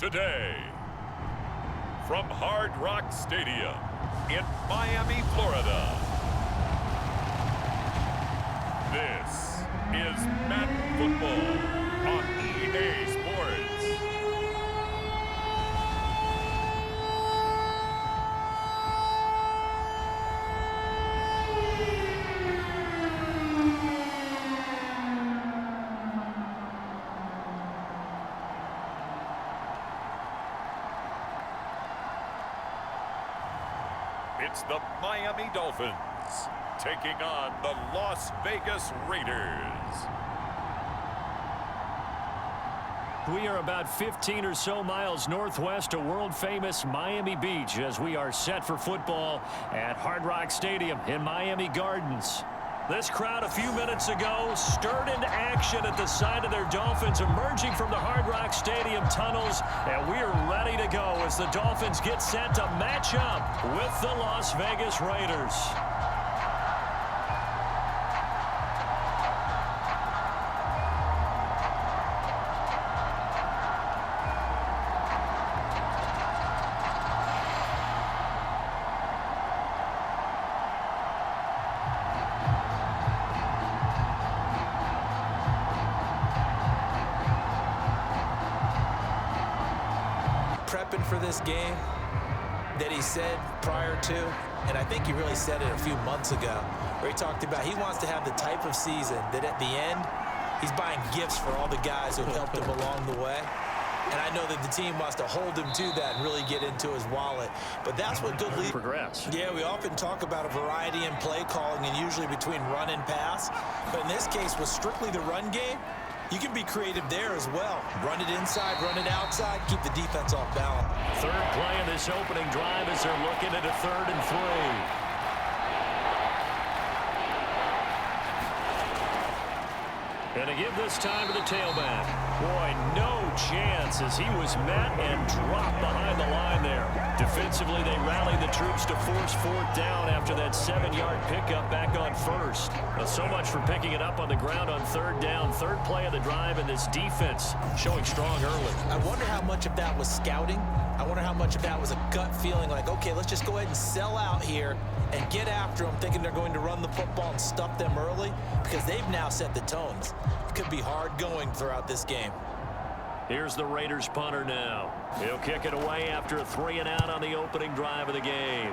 today, from Hard Rock Stadium in Miami, Florida, this is Madden Football on EA Sports. It's the Miami Dolphins taking on the Las Vegas Raiders. We are about 15 or so miles northwest of world-famous Miami Beach as we are set for football at Hard Rock Stadium in Miami Gardens. This crowd a few minutes ago stirred into action at the side of their Dolphins emerging from the Hard Rock Stadium tunnels, and we are ready to go as the Dolphins get set to match up with the Las Vegas Raiders. Prepping for this game that he said prior to, and I think he really said it a few months ago, where he talked about he wants to have the type of season that at the end, he's buying gifts for all the guys who helped him along the way. And I know that the team wants to hold him to that and really get into his wallet. But that's what good leaders progress. Yeah, we often talk about a variety in play calling and usually between run and pass. But in this case, with strictly the run game, you can be creative there as well. Run it inside, run it outside, keep the defense off balance. Third play of this opening drive as they're looking at a 3rd and 3. And to give this time to the tailback. Boy, no chance as he was met and dropped behind the line there. Defensively, they rallied the troops to force 4th down after that 7-yard pickup back on 1st. Well, so much for picking it up on the ground on 3rd down. 3rd play of the drive, and this defense showing strong early. I wonder how much of that was scouting. I wonder how much of that was a gut feeling like, okay, let's just go ahead and sell out here and get after them, thinking they're going to run the football and stuff them early, because they've now set the tones. It could be hard going throughout this game. Here's the Raiders punter now. He'll kick it away after a 3-and-out on the opening drive of the game.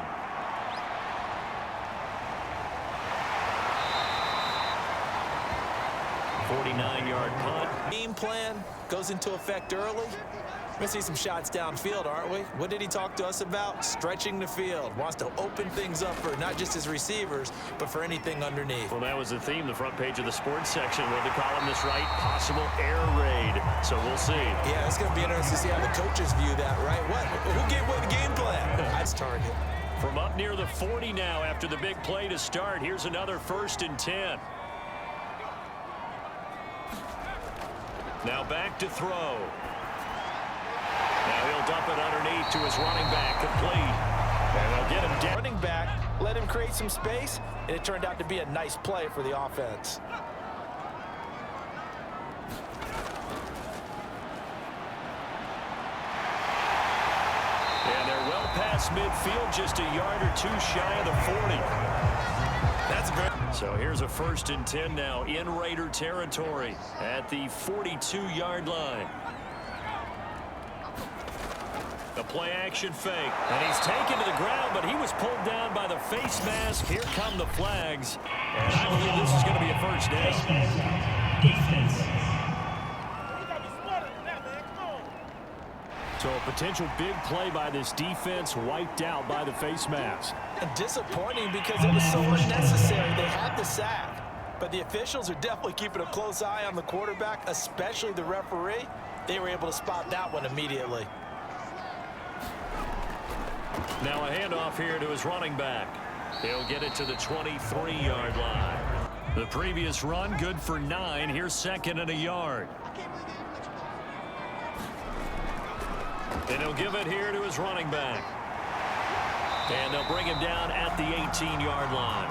.49-yard punt. Game plan goes into effect early. We're going to see some shots downfield, aren't we? What did he talk to us about? Stretching the field. Wants to open things up for not just his receivers, but for anything underneath. Well, that was the theme, the front page of the sports section. When the columnist write, possible air raid. So we'll see. Yeah, it's going to be interesting to see how the coaches view that, right? Who gave away the game plan? That's target. From up near the 40 now after the big play to start. Here's another 1st and 10. Now back to throw. Now he'll dump it underneath to his running back, complete. And they'll get him down. Running back, let him create some space, and it turned out to be a nice play for the offense. And they're well past midfield, just a yard or 2 shy of the 40. That's great. So here's a 1st and 10 now in Raider territory at the 42-yard line. The play-action fake, and he's taken to the ground, but he was pulled down by the face mask. Here come the flags, and I believe this is going to be a 1st down. So a potential big play by this defense wiped out by the face mask. And disappointing because it was so unnecessary. They had the sack, but the officials are definitely keeping a close eye on the quarterback, especially the referee. They were able to spot that one immediately. Now a handoff here to his running back. He'll get it to the 23-yard line. The previous run good for 9. Here's 2nd and a yard. And he'll give it here to his running back. And they'll bring him down at the 18-yard line.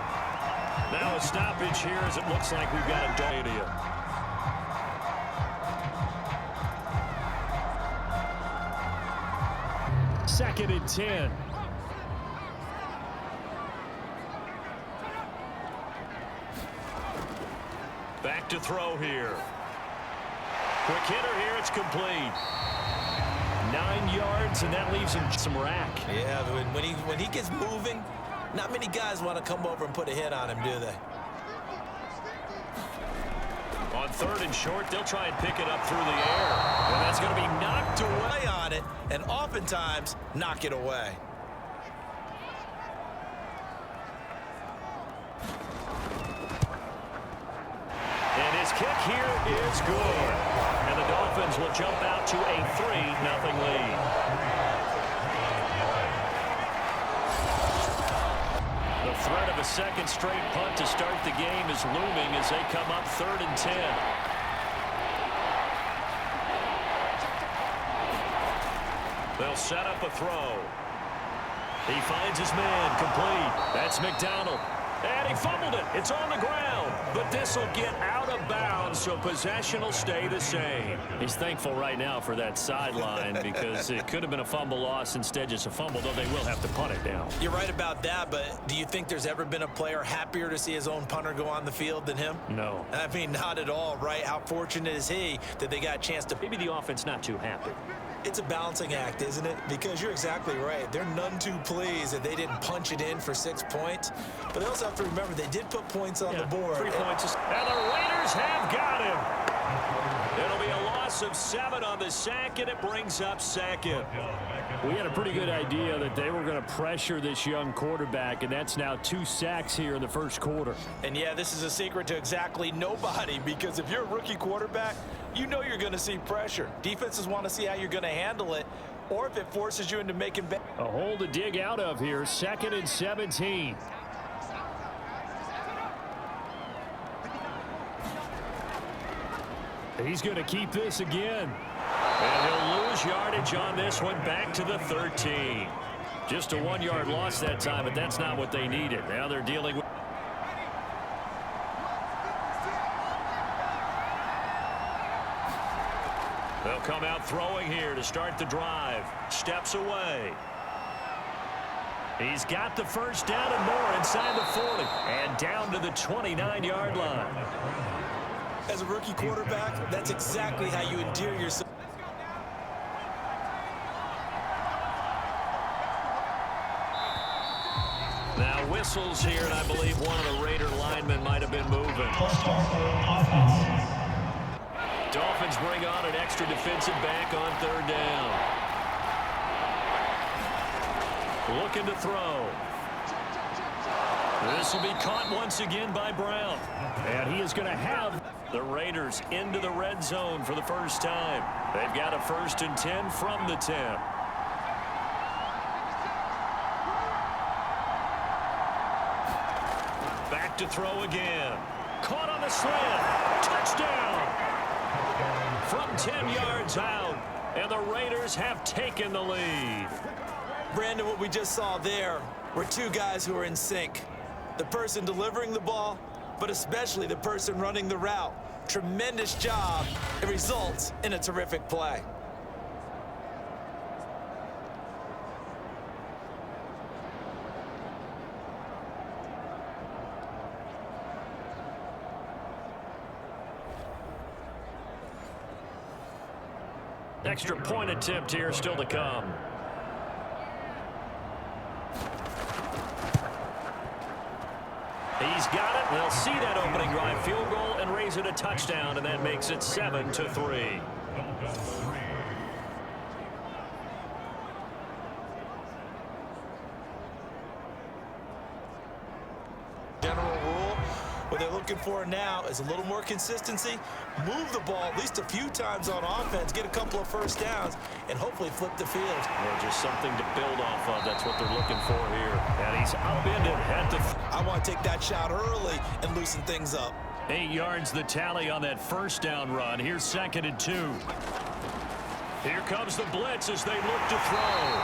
Now a stoppage here as it looks like we've got a dog. 2nd and 10. Back to throw here. Quick hitter here. It's complete. 9 yards, and that leaves him some rack. Yeah, when he gets moving, not many guys want to come over and put a hit on him, do they? On 3rd and short, they'll try and pick it up through the air. And that's going to be knocked away on it, and oftentimes knock it away. And his kick here is good. And the Dolphins will jump out to a 3-0 lead. The threat of a second straight punt to start the game is looming as they come up 3rd and 10. They'll set up a throw. He finds his man, complete. That's McDonald. And he fumbled it. It's on the ground. But this will get out of bounds, so possession will stay the same. He's thankful right now for that sideline because it could have been a fumble loss, instead just a fumble, though they will have to punt it down. You're right about that, but do you think there's ever been a player happier to see his own punter go on the field than him? No. I mean, not at all, right? How fortunate is he that they got a chance to... Maybe the offense not too happy. It's a balancing act, isn't it? Because you're exactly right. They're none too pleased that they didn't punch it in for 6 points. But they also have to remember they did put points on the board. 3 points. And the Raiders have got him. It'll be a loss of 7 on the sack, and it brings up 2nd. We had a pretty good idea that they were going to pressure this young quarterback, and that's now 2 sacks here in the first quarter. And, yeah, this is a secret to exactly nobody, because if you're a rookie quarterback, you know you're going to see pressure. Defenses want to see how you're going to handle it, or if it forces you into making bad. A hole to dig out of here, 2nd and 17. He's going to keep this again. And he'll lose yardage on this one, back to the 13. Just a 1-yard loss that time, but that's not what they needed. Now they're dealing with... They'll come out throwing here to start the drive. Steps away. He's got the first down and more inside the 40. And down to the 29-yard line. As a rookie quarterback, that's exactly how you endear yourself. Now whistles here, and I believe one of the Raider linemen might have been moving. Dolphins bring on an extra defensive back on 3rd down. Looking to throw. This will be caught once again by Brown. And he is going to have the Raiders into the red zone for the first time. They've got a 1st and 10 from the 10. Back to throw again. Caught on the slant. Touchdown. From 10 yards out. And the Raiders have taken the lead. Brandon, what we just saw there were 2 guys who are in sync. The person delivering the ball, but especially the person running the route. Tremendous job. It results in a terrific play. Extra point attempt here still to come. He's got it. They'll see that opening drive field goal and raise it a touchdown, and that makes it 7-3. General rule, what they're looking for now is a little more consistency, move the ball at least a few times on offense, get a couple of first downs, and hopefully flip the field. Or just something to build off of. That's what they're looking for here. And he's upended at the... I want to take that shot early and loosen things up. 8 yards the tally on that first down run. Here's 2nd and 2. Here comes the blitz as they look to throw.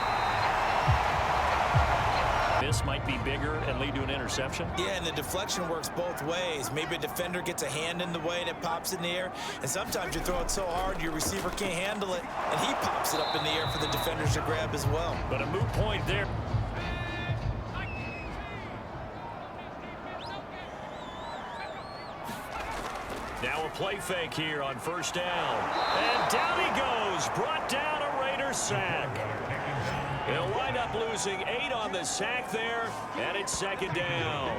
miss might be bigger and lead to an interception? Yeah, and the deflection works both ways. Maybe a defender gets a hand in the way and it pops in the air. And sometimes you throw it so hard your receiver can't handle it, and he pops it up in the air for the defenders to grab as well. But a moot point there. Now a play fake here on first down. And down he goes. Brought down a Raiders sack. He'll wind up losing 8 on the sack there, and it's second down.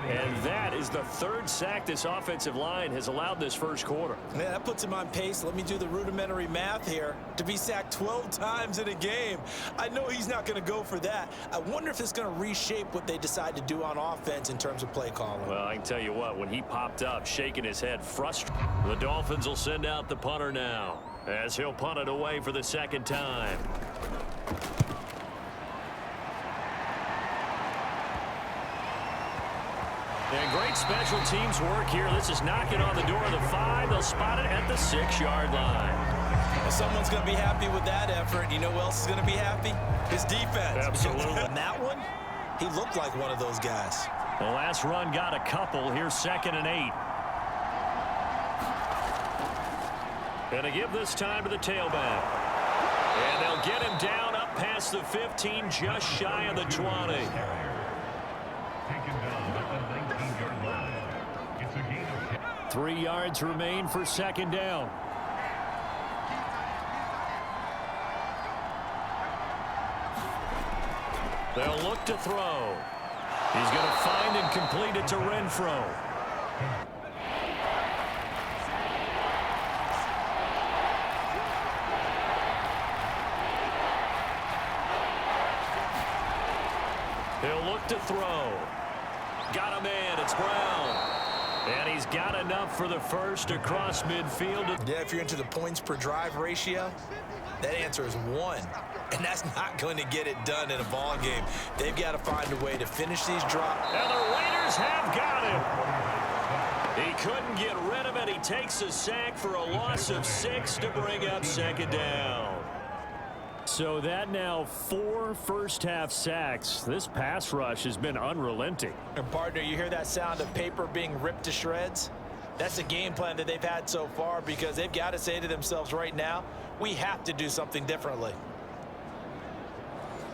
And that is the third sack this offensive line has allowed this first quarter. Yeah, that puts him on pace. Let me do the rudimentary math here. To be sacked 12 times in a game, I know he's not going to go for that. I wonder if it's going to reshape what they decide to do on offense in terms of play calling. Well, I can tell you what, when he popped up, shaking his head, frustrated, the Dolphins will send out the punter now, as he'll punt it away for the second time. And great special teams work here. This is knocking on the door of the 5. They'll spot it at the 6-yard line. Well, someone's going to be happy with that effort. You know who else is going to be happy? His defense. Absolutely. And that one, he looked like one of those guys. The last run got a couple. Here's 2nd and 8. Gonna give this time to the tailback. And they'll get him down up past the 15, just shy of the 20. 3 yards remain for second down. They'll look to throw. He's going to find and complete it to Renfro. He'll look to throw. Got a man. It's Brown. And he's got enough for the first across midfield. Yeah, if you're into the points per drive ratio, that answer is 1. And that's not going to get it done in a ball game. They've got to find a way to finish these drops. And the Raiders have got him. He couldn't get rid of it. He takes a sack for a loss of 6 to bring up second down. So that now 4 first-half sacks. This pass rush has been unrelenting. And partner, you hear that sound of paper being ripped to shreds? That's a game plan that they've had so far because they've got to say to themselves right now, we have to do something differently.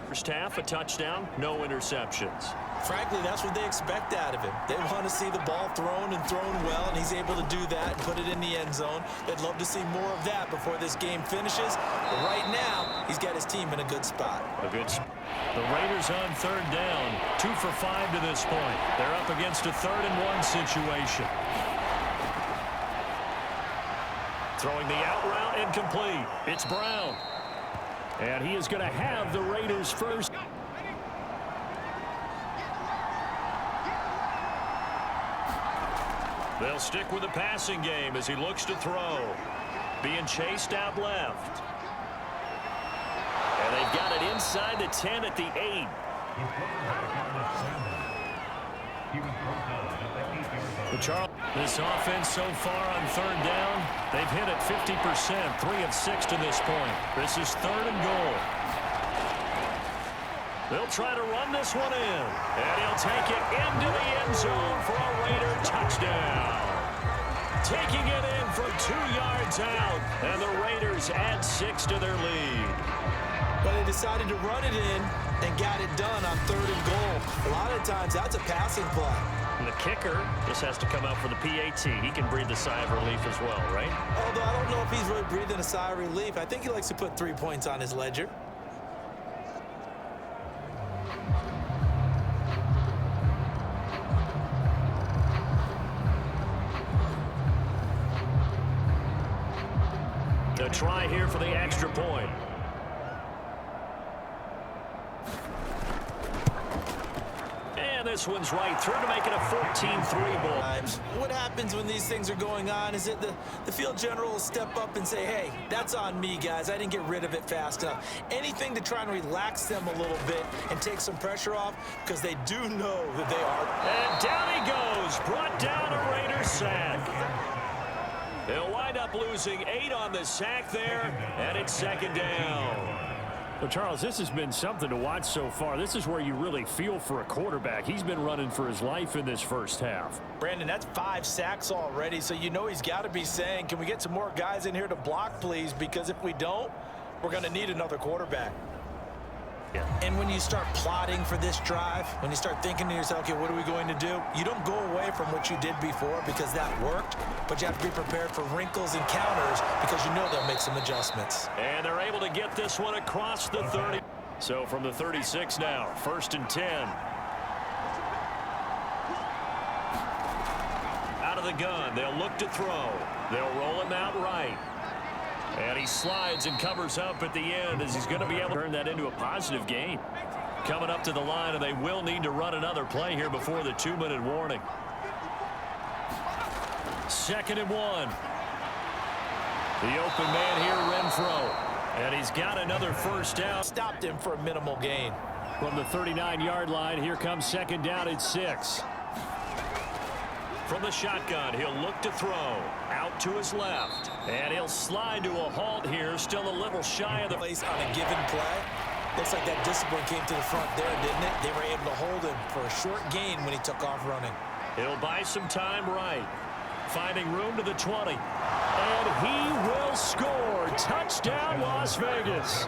First half, a touchdown, no interceptions. Frankly, that's what they expect out of him. They want to see the ball thrown and thrown well, and he's able to do that and put it in the end zone. They'd love to see more of that before this game finishes. But right now, he's got his team in a good spot. The Raiders on third down, 2 for 5 to this point. They're up against a 3rd and 1 situation. Throwing the out route incomplete. It's Brown. And he is going to have the Raiders first. They'll stick with the passing game as he looks to throw. Being chased out left. And they've got it inside the 10 at the 8. This offense so far on third down, they've hit it 50%, 3 of 6 to this point. This is 3rd and goal. They'll try to run this one in, and he'll take it into the end zone for a Raider touchdown. Taking it in from 2 yards out, and the Raiders add 6 to their lead. But they decided to run it in and got it done on 3rd and goal. A lot of times that's a passing play. And the kicker just has to come out for the PAT. He can breathe a sigh of relief as well, right? Although I don't know if he's really breathing a sigh of relief. I think he likes to put 3 points on his ledger. A try here for the extra point. And this one's right through to make it a 14-3 ball. What happens when these things are going on is that the field general will step up and say, hey, that's on me, guys. I didn't get rid of it fast enough. Anything to try and relax them a little bit and take some pressure off because they do know that they are. And down he goes. Brought down a Raiders sack. They'll wind up losing 8 on the sack there, and it's second down. Well, Charles, this has been something to watch so far. This is where you really feel for a quarterback. He's been running for his life in this first half. Brandon, that's 5 sacks already, so you know he's got to be saying, can we get some more guys in here to block, please? Because if we don't, we're going to need another quarterback. Yeah. And when you start plotting for this drive, when you start thinking to yourself, okay, what are we going to do? You don't go away from what you did before because that worked, but you have to be prepared for wrinkles and counters because you know they'll make some adjustments. And they're able to get this one across the 30. So from the 36 now, 1st and 10. Out of the gun, they'll look to throw. They'll roll him out right. And he slides and covers up at the end as he's going to be able to turn that into a positive gain. Coming up to the line, and they will need to run another play here before the 2-minute warning. 2nd and 1. The open man here, Renfro. And he's got another first down. Stopped him for a minimal gain. From the 39-yard line, here comes 2nd down at 6. From the shotgun, he'll look to throw. Out to his left. And he'll slide to a halt here. Still a little shy of the place on a given play. Looks like that discipline came to the front there, didn't it? They were able to hold him for a short gain when he took off running. He'll buy some time right. Finding room to the 20. And he will score. Touchdown, Las Vegas.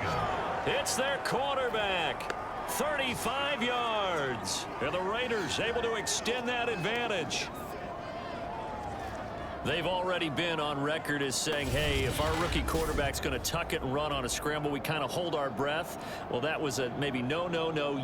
It's their quarterback. 35 yards. And the Raiders able to extend that advantage. They've already been on record as saying, hey, if our rookie quarterback's going to tuck it and run on a scramble, we kind of hold our breath. Well, that was a maybe no,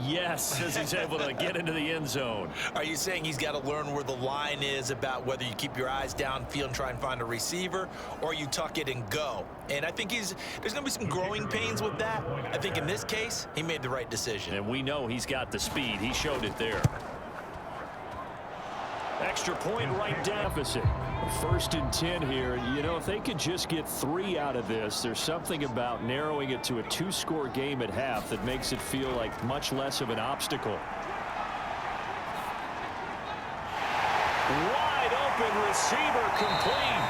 yes, as he's able to get into the end zone. Are you saying he's got to learn where the line is about whether you keep your eyes downfield and try and find a receiver, or you tuck it and go? And I think there's going to be some growing pains with that. I think in this case, he made the right decision. And we know he's got the speed. He showed it there. Extra point right deficit. 1st and 10 here. You know, if they could just get 3 out of this, there's something about narrowing it to a 2-score game at half that makes it feel like much less of an obstacle. Wide open receiver complete.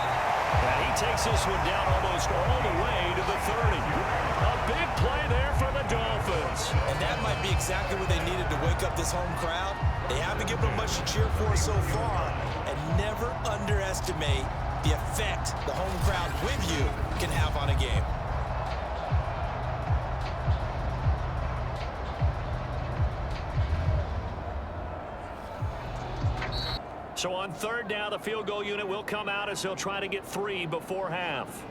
And he takes this one down almost all the way to the 30. A big play there for the Dolphins. And that might be exactly what they needed to wake up this home crowd. They haven't given them much to cheer for so far, and never underestimate the effect the home crowd with you can have on a game. So on 3rd down, the field goal unit will come out as he'll try to get 3 before half.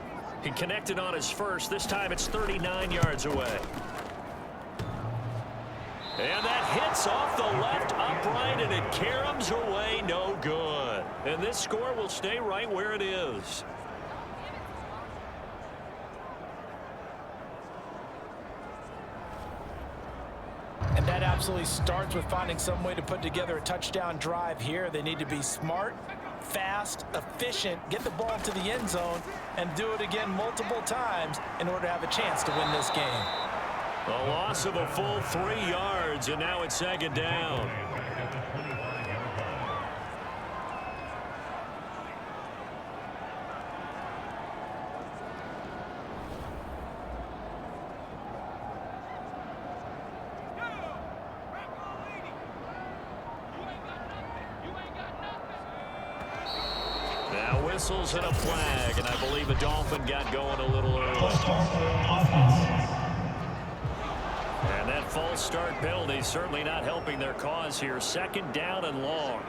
He connected on his first. This time it's 39 yards away. And that hits off the left upright, and it caroms away, no good. And this score will stay right where it is. And that absolutely starts with finding some way to put together a touchdown drive here. They need to be smart, fast, efficient, get the ball to the end zone, and do it again multiple times in order to have a chance to win this game. A loss of a full 3 yards, and now it's 2nd down. Now whistles and a flag, and I believe a Dolphin got going a little early. And that false start penalty certainly not helping their cause here. 2nd down and long.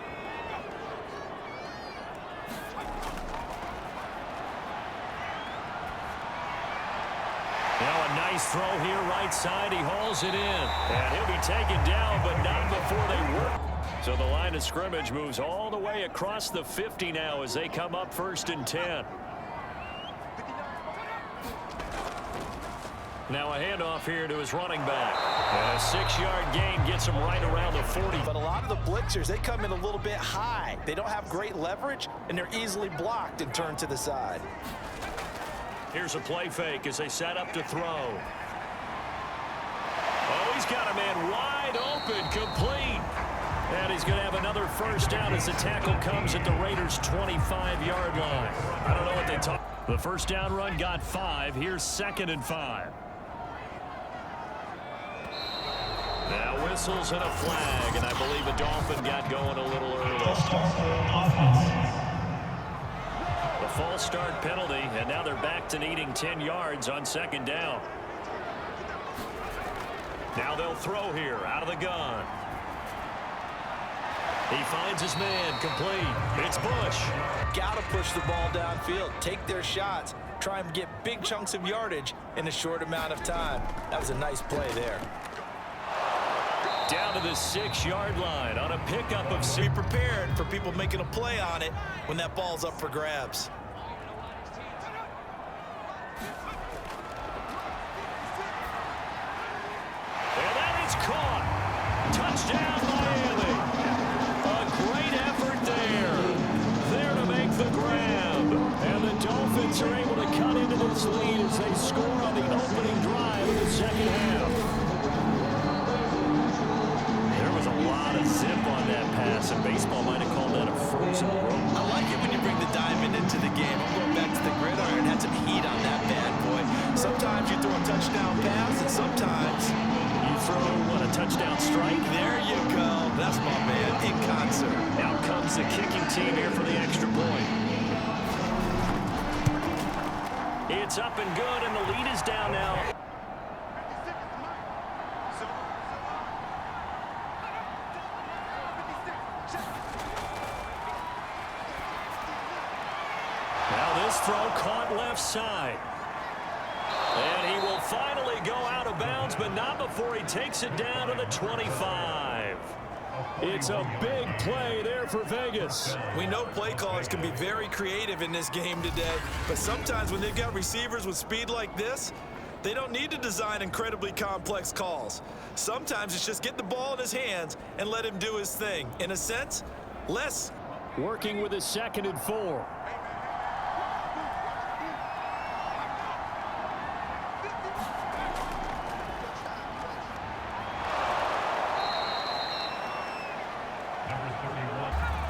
Now a nice throw here right side. He hauls it in. And he'll be taken down, but not before they work. So the line of scrimmage moves all the way across the 50 now as they come up 1st and 10. Now a handoff here to his running back. And a 6-yard gain gets him right around the 40. But a lot of the blitzers, they come in a little bit high. They don't have great leverage, and they're easily blocked and turned to the side. Here's a play fake as they set up to throw. Oh, he's got a man wide open, complete. And he's going to have another first down as the tackle comes at the Raiders' 25-yard line. I don't know what they talk. The first down run got 5. Here's 2nd and 5. whistles and a flag, and I believe a Dolphin got going a little early. The false start penalty, and now they're back to needing 10 yards on second down. Now they'll throw here out of the gun. He finds his man, complete. It's Bush. Got to push the ball downfield, take their shots, try and get big chunks of yardage in a short amount of time. That was a nice play there. Down to the 6-yard line on a pickup of 6. Be prepared for people making a play on it when that ball's up for grabs. And that is caught. Touchdown, Miami. A great effort there. There to make the grab. And the Dolphins are able to cut into this lead as they score on the opening drive of the second half. There was a lot of zip on that pass, and baseball might have called that a frozen rope. I like it when you bring the diamond into the game. I'm going back to the gridiron. Had some heat on that bad boy. Sometimes you throw a touchdown pass, and sometimes you throw, a touchdown strike? There you go. That's my man in concert. Out comes the kicking team here for the extra point. It's up and good, and the lead is down now. Now this throw caught left side. And he will finally go out of bounds, but not before he takes it down to the 25. It's a big play there for Vegas. We know play callers can be very creative in this game today, but sometimes when they've got receivers with speed like this, they don't need to design incredibly complex calls. Sometimes it's just get the ball in his hands and let him do his thing. In a sense, less. Working with a 2nd and 4.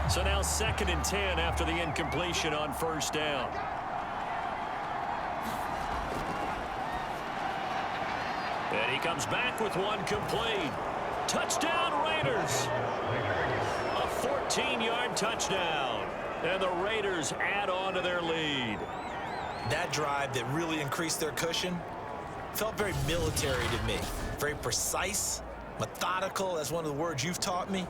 So now 2nd and 10 after the incompletion on first down. And he comes back with one complete. Touchdown, Raiders. A 14-yard touchdown. And the Raiders add on to their lead. That drive that really increased their cushion felt very military to me. Very precise, methodical. That's one of the words you've taught me.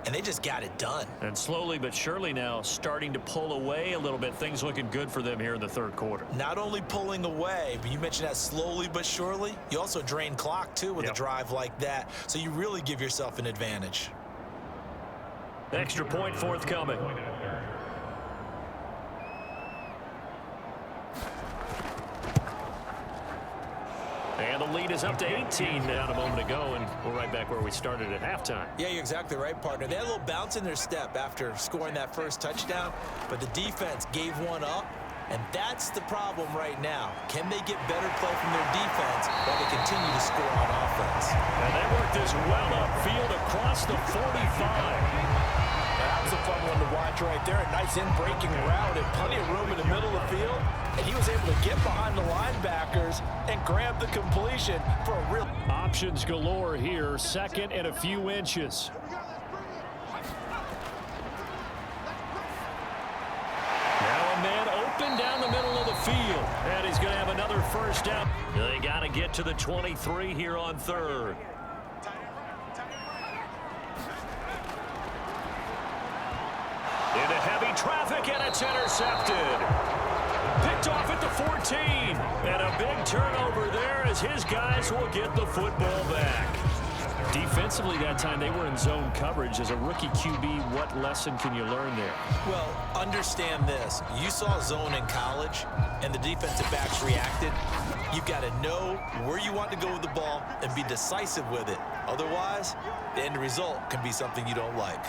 And they just got it done. And slowly but surely now starting to pull away a little bit. Things looking good for them here in the third quarter. Not only pulling away, but you mentioned that slowly but surely. You also drain clock, too, with a drive like that. So you really give yourself an advantage. Extra point forthcoming. And the lead is up to 18 now a moment ago, and we're right back where we started at halftime. Yeah, you're exactly right, partner. They had a little bounce in their step after scoring that first touchdown, but the defense gave one up, and that's the problem right now. Can they get better play from their defense while they continue to score on offense? And they worked this well upfield across the 45. That was a fun one to watch right there. A nice in-breaking route and plenty of room in the middle of the field. And he was able to get behind the linebackers and grab the completion for a real... Options galore here. 2nd and a few inches. Now a man open down the middle of the field. And he's going to have another first down. They got to get to the 23 here on 3rd. Into heavy traffic, and it's intercepted. Picked off at the 14. And a big turnover there as his guys will get the football back. Defensively that time, they were in zone coverage. As a rookie QB, what lesson can you learn there? Well, understand this. You saw zone in college, and the defensive backs reacted. You've got to know where you want to go with the ball and be decisive with it. Otherwise, the end result can be something you don't like.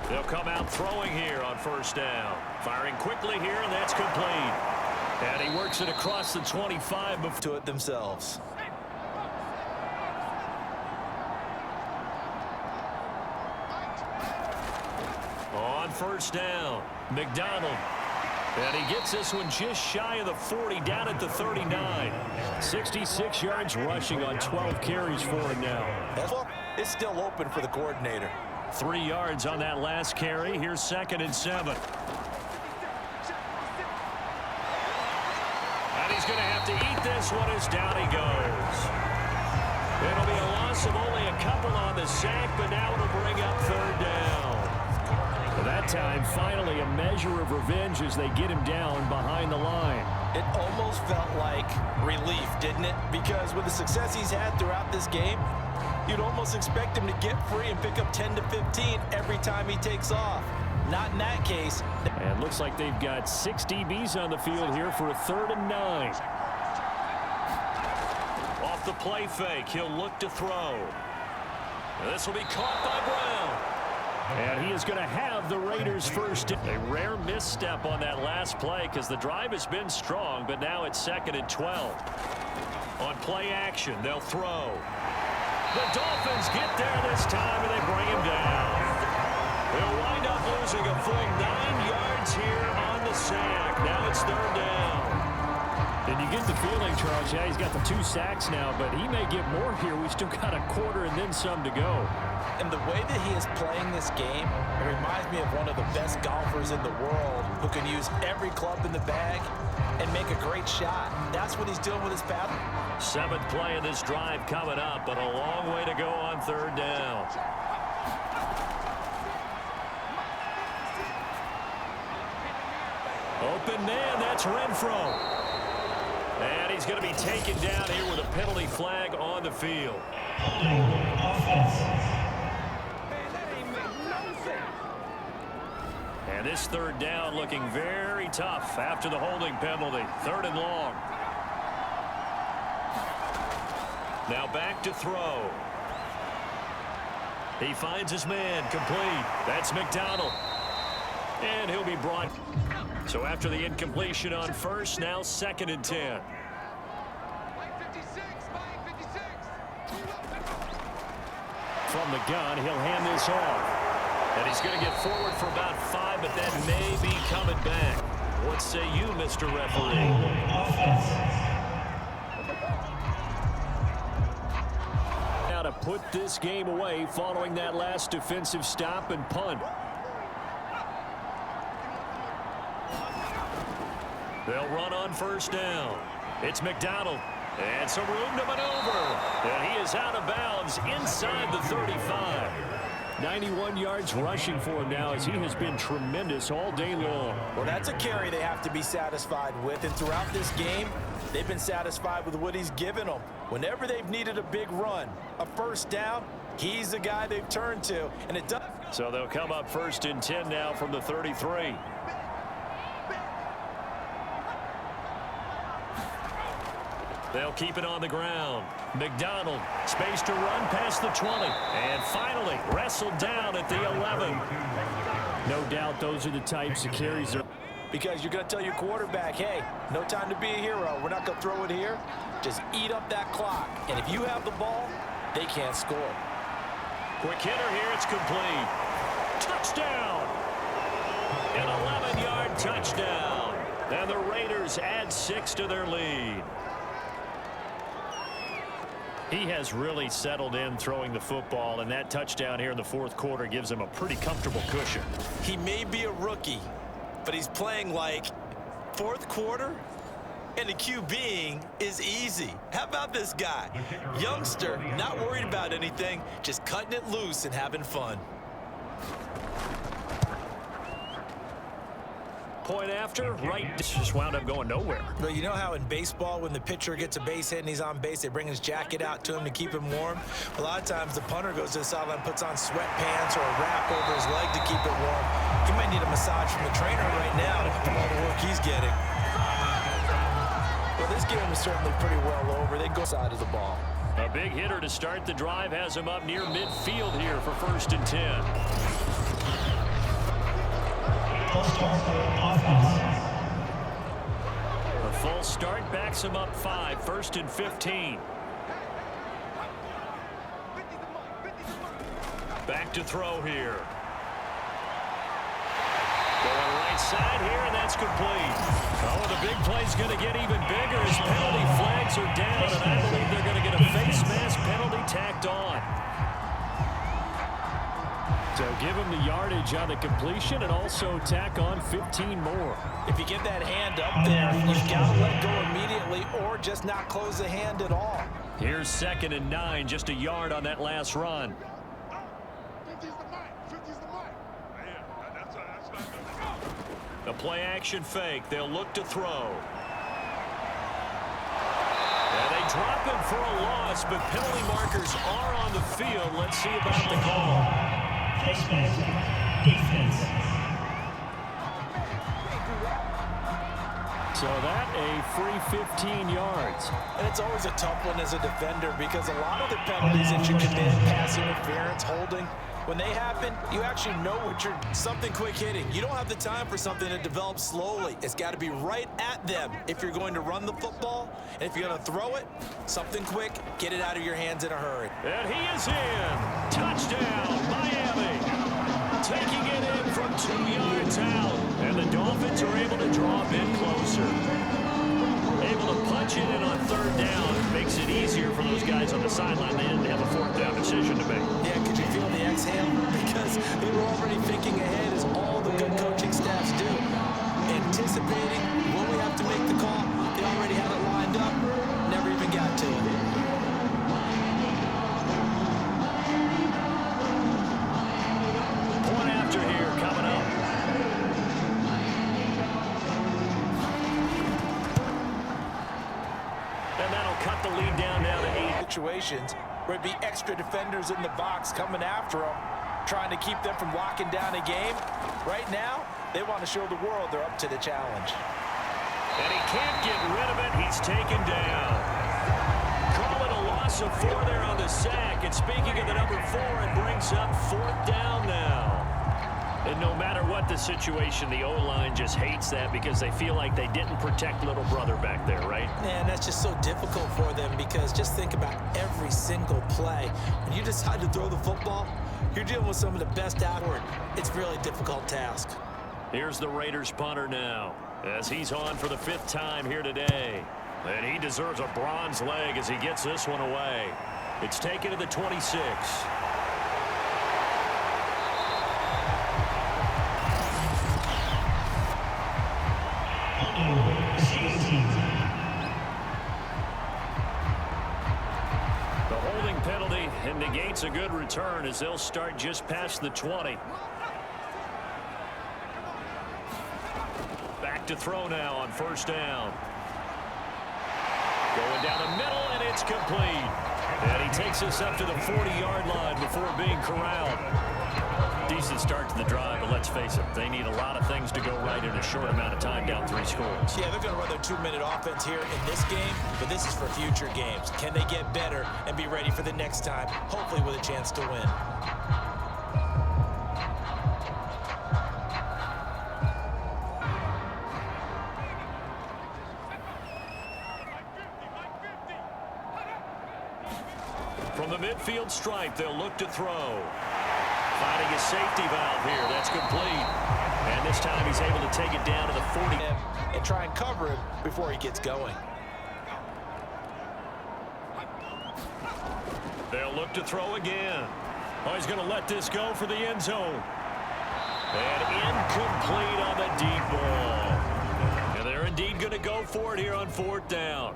They'll come out throwing here on first down. Firing quickly here, and that's complete. And he works it across the 25 before to it themselves. on first down. McDonald And he gets this one just shy of the 40, down at the 39. 66 yards rushing on 12 carries for him now. It's still open for the coordinator. 3 yards on that last carry. Here's 2nd and 7. And he's going to have to eat this one as down he goes. It'll be a loss of only a couple on the sack, but now it'll bring up 3rd down. That time, finally, a measure of revenge as they get him down behind the line. It almost felt like relief, didn't it? Because with the success he's had throughout this game, you'd almost expect him to get free and pick up 10 to 15 every time he takes off. Not in that case. And looks like they've got 6 DBs on the field here for a 3rd and 9. Off the play fake, he'll look to throw. This will be caught by Brown. And he is going to have the Raiders first. A rare misstep on that last play because the drive has been strong, but now it's 2nd and 12. On play action, they'll throw. The Dolphins get there this time, and they bring him down. They'll wind up losing a full 9 yards here on the sack. Now it's 3rd down. And you get the feeling, Charles, yeah, he's got the 2 sacks now, but he may get more here. We've still got a quarter and then some to go. And the way that he is playing this game, it reminds me of one of the best golfers in the world who can use every club in the bag and make a great shot. That's what he's doing with his pass. 7th play of this drive coming up, but a long way to go on 3rd down. Open man, that's Renfro. And he's going to be taken down here with a penalty flag on the field. And this 3rd down looking very tough after the holding penalty. 3rd and long. Now back to throw. He finds his man complete. That's McDonald. And he'll be brought. So after the incompletion on first, now 2nd and 10. From the gun, he'll hand this off. And he's going to get forward for about 5, but that may be coming back. What say you, Mr. Referee? Now to put this game away following that last defensive stop and punt. They'll run on 1st down. It's McDonald. And some room to maneuver. And he is out of bounds inside the 35. 91 yards rushing for him now as he has been tremendous all day long. Well, that's a carry they have to be satisfied with. And throughout this game, they've been satisfied with what he's given them. Whenever they've needed a big run, a 1st down, he's the guy they've turned to. And it does. So they'll come up 1st and 10 now from the 33. They'll keep it on the ground. McDonald, space to run past the 20. And finally, wrestled down at the 11. No doubt those are the types of carries. Because you're going to tell your quarterback, hey, no time to be a hero. We're not going to throw it here. Just eat up that clock. And if you have the ball, they can't score. Quick hitter here. It's complete. Touchdown. An 11-yard touchdown. And the Raiders add 6 to their lead. He has really settled in throwing the football, and that touchdown here in the 4th quarter gives him a pretty comfortable cushion. He may be a rookie, but he's playing like 4th quarter, and the QBing is easy. How about this guy? Youngster, not worried about anything, just cutting it loose and having fun. Point after, right, just wound up going nowhere. But you know how in baseball, when the pitcher gets a base hit and he's on base, they bring his jacket out to him to keep him warm? A lot of times the punter goes to the sideline, puts on sweatpants or a wrap over his leg to keep it warm. He might need a massage from the trainer right now from all the work he's getting. Well, this game is certainly pretty well over. They go side of the ball. A big hitter to start the drive has him up near midfield here for 1st and 10. A full start backs him up 5, 1st and 15. Back to throw here. Going right side here, and that's complete. Oh, the big play's going to get even bigger as penalty flags are down, and I believe they're going to get a face mask penalty tacked on. So give him the yardage on the completion and also tack on 15 more. If you get that hand up there, you've got to let go immediately or just not close the hand at all. Here's 2nd and 9, just a yard on that last run. A play-action fake. They'll look to throw. And they drop him for a loss, but penalty markers are on the field. Let's see about the call. Defense. So that a free 15 yards. And it's always a tough one as a defender because a lot of the penalties that you commit, pass interference, holding, when they happen, you actually know what you're, something quick hitting. You don't have the time for something to develop slowly. It's got to be right at them if you're going to run the football. And if you're going to throw it, something quick, get it out of your hands in a hurry. And he is in. Touchdown, Miami. Taking it in from 2 yards out. And the Dolphins are able to draw a bit closer. Able to punch it in on 3rd down. Makes it easier for those guys on the sideline. They didn't have a 4th down decision to make. Yeah, could you feel the exhale? Because they were already thinking ahead as all the good coaching staffs do. Anticipating when we have to make the call. They already had it lined up. Never even got to it. Point after here coming up. And that'll cut the lead down now to 8. Situations where it'd be extra defenders in the box coming after them, trying to keep them from locking down a game. Right now, they want to show the world they're up to the challenge. And he can't get rid of it. He's taken down. Call it a loss of 4 there on the sack. And speaking of the number 4, it brings up 4th down now. And no matter what the situation, the O-line just hates that because they feel like they didn't protect little brother back there, right? Man, that's just so difficult for them because just think about every single play. When you decide to throw the football, you're dealing with some of the best outward. It's a really difficult task. Here's the Raiders punter now as he's on for the 5th time here today. And he deserves a bronze leg as he gets this one away. It's taken to the 26. The holding penalty and negates a good return as they'll start just past the 20. Back to throw now on 1st down. Going down the middle, and it's complete. And he takes us up to the 40-yard line before being corralled. Decent start to the drive, but let's face it, they need a lot of things to go right in a short amount of time, down 3 scores. Yeah, they're going to run their 2-minute offense here in this game, but this is for future games. Can they get better and be ready for the next time, hopefully with a chance to win? From the midfield stripe, they'll look to throw. Finding a safety valve here. That's complete. And this time he's able to take it down to the 40. And try and cover him before he gets going. They'll look to throw again. Oh, he's going to let this go for the end zone. And incomplete on the deep ball. And they're indeed going to go for it here on 4th down.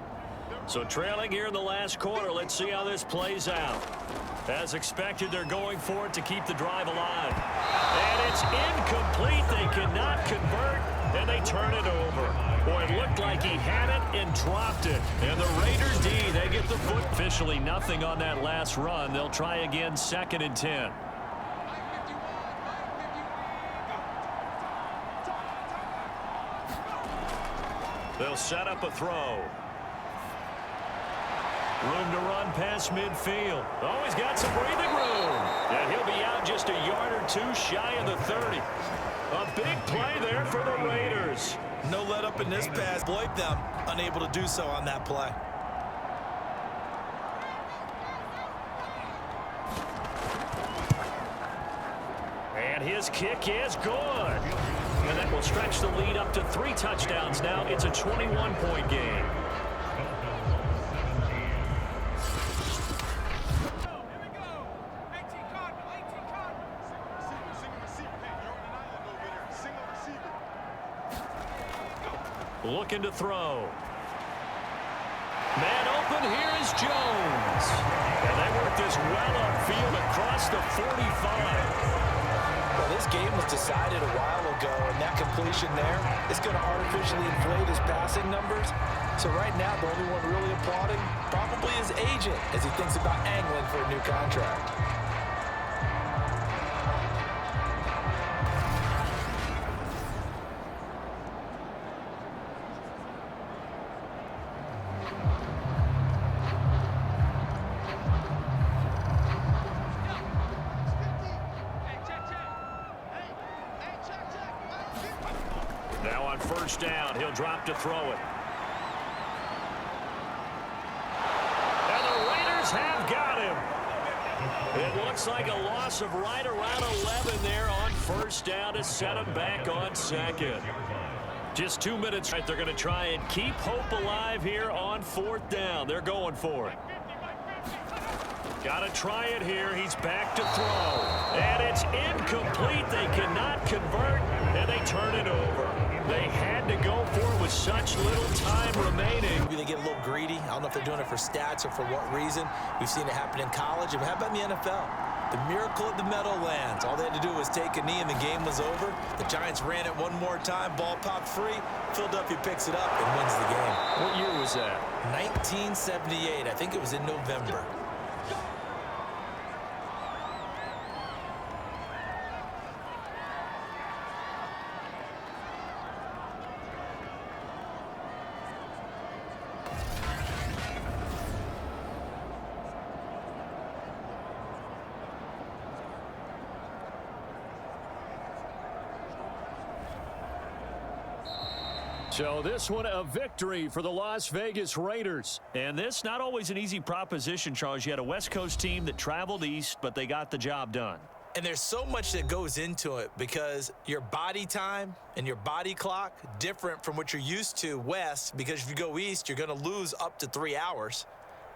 So trailing here in the last quarter, let's see how this plays out. As expected, they're going for it to keep the drive alive. And it's incomplete. They cannot convert, and they turn it over. Boy, it looked like he had it and dropped it. And the Raiders D, they get the foot. Officially nothing on that last run. They'll try again, 2nd and 10. They'll set up a throw. Room to run past midfield. Oh, he's got some breathing room. And he'll be out just a yard or 2 shy of the 30. A big play there for the Raiders. No let up in this pass. Exploit them. Unable to do so on that play. And his kick is good. And that will stretch the lead up to 3 touchdowns now. It's a 21-point game. Looking to throw. Man open, here is Jones. And they work this well upfield across the 45. Well, this game was decided a while ago, and that completion there is going to artificially inflate his passing numbers. So right now, the only one really applauding probably his agent as he thinks about angling for a new contract. Now on first down, he'll drop to throw it. And the Raiders have got him. It looks like a loss of right around 11 there on first down to set him back on second. Just 2 minutes. Right, they're going to try and keep hope alive here on fourth down. They're going for it. Got to try it here. He's back to throw. And it's incomplete. They cannot convert, and they turn it over. They had to go for it with such little time remaining. Maybe they get a little greedy. I don't know if they're doing it for stats or for what reason. We've seen it happen in college. But how about in the NFL? The miracle of the Meadowlands. All they had to do was take a knee, and the game was over. The Giants ran it one more time. Ball popped free. Philadelphia picks it up and wins the game. What year was that? 1978. I think it was in November. So this one a victory for the Las Vegas Raiders. And this not always an easy proposition, Charles. You had a West Coast team that traveled east, but they got the job done. And there's so much that goes into it because your body time and your body clock different from what you're used to west, because if you go east, you're going to lose up to 3 hours.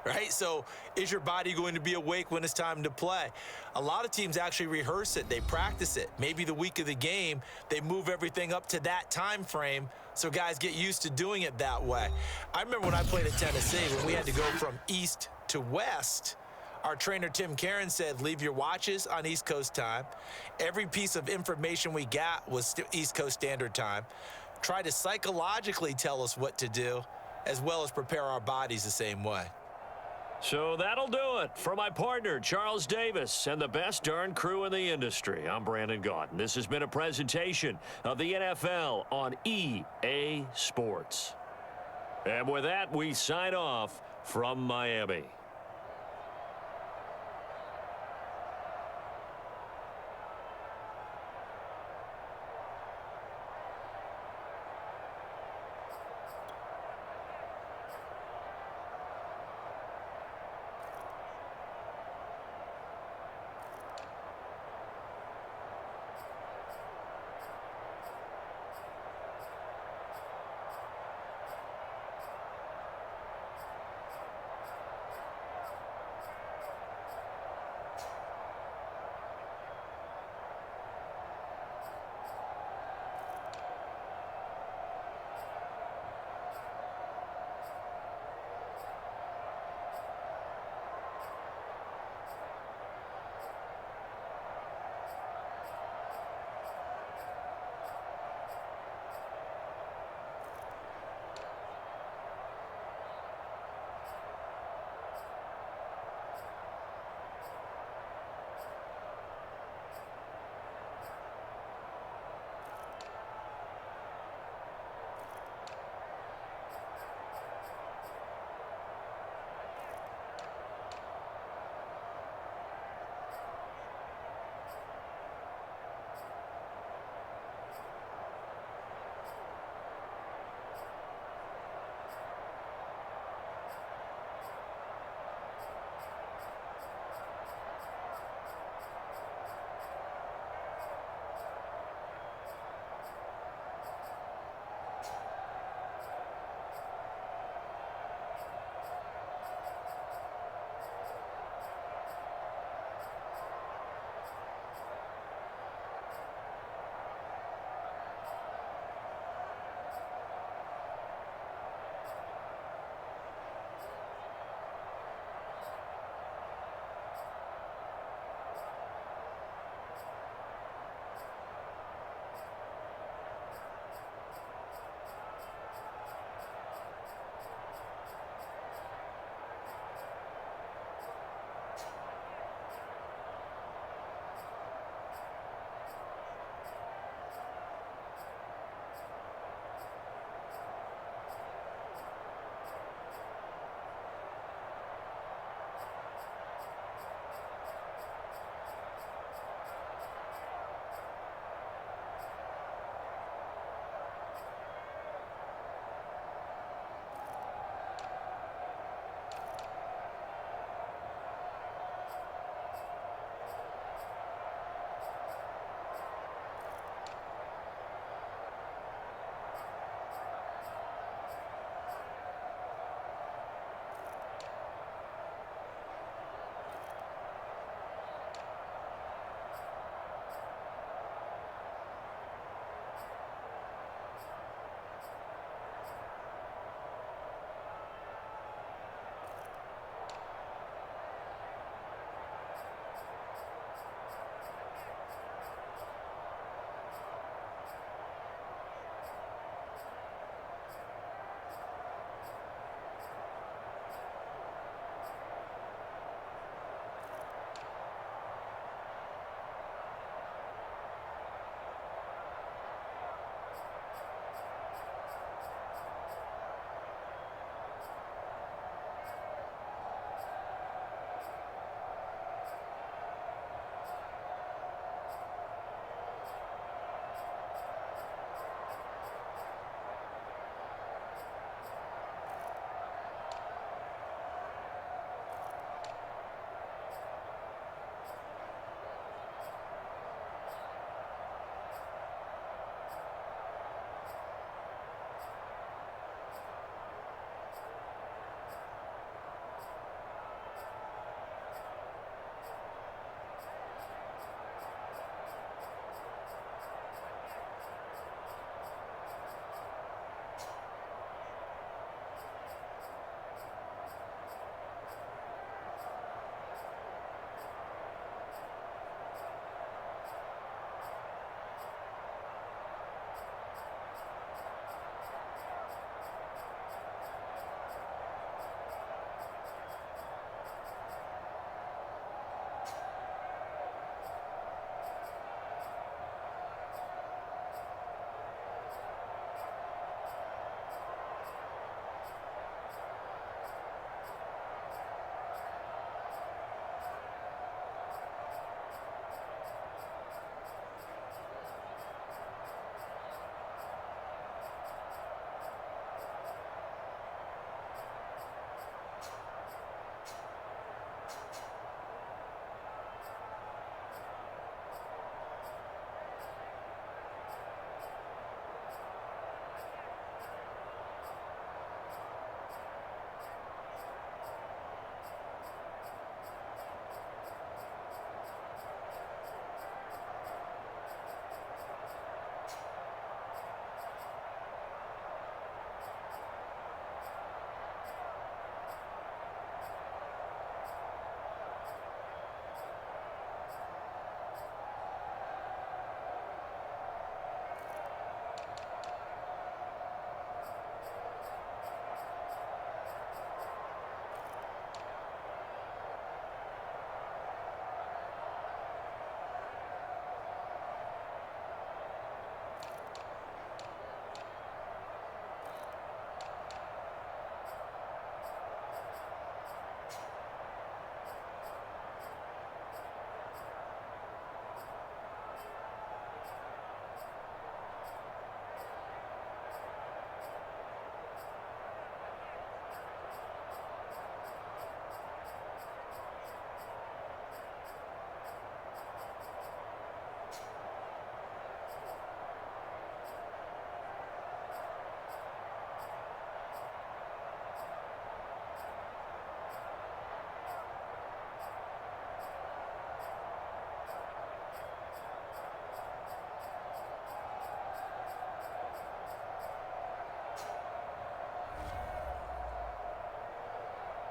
Right? So is your body going to be awake when it's time to play? A lot of teams actually rehearse it. They practice it. Maybe the week of the game, they move everything up to that time frame so guys get used to doing it that way. I remember when I played at Tennessee, when we had to go from east to west, our trainer Tim Caron said, leave your watches on East Coast time. Every piece of information we got was East Coast Standard Time. Try to psychologically tell us what to do, as well as prepare our bodies the same way. So that'll do it for my partner, Charles Davis, and the best darn crew in the industry. I'm Brandon Gaudin. This has been a presentation of the NFL on EA Sports. And with that, we sign off from Miami.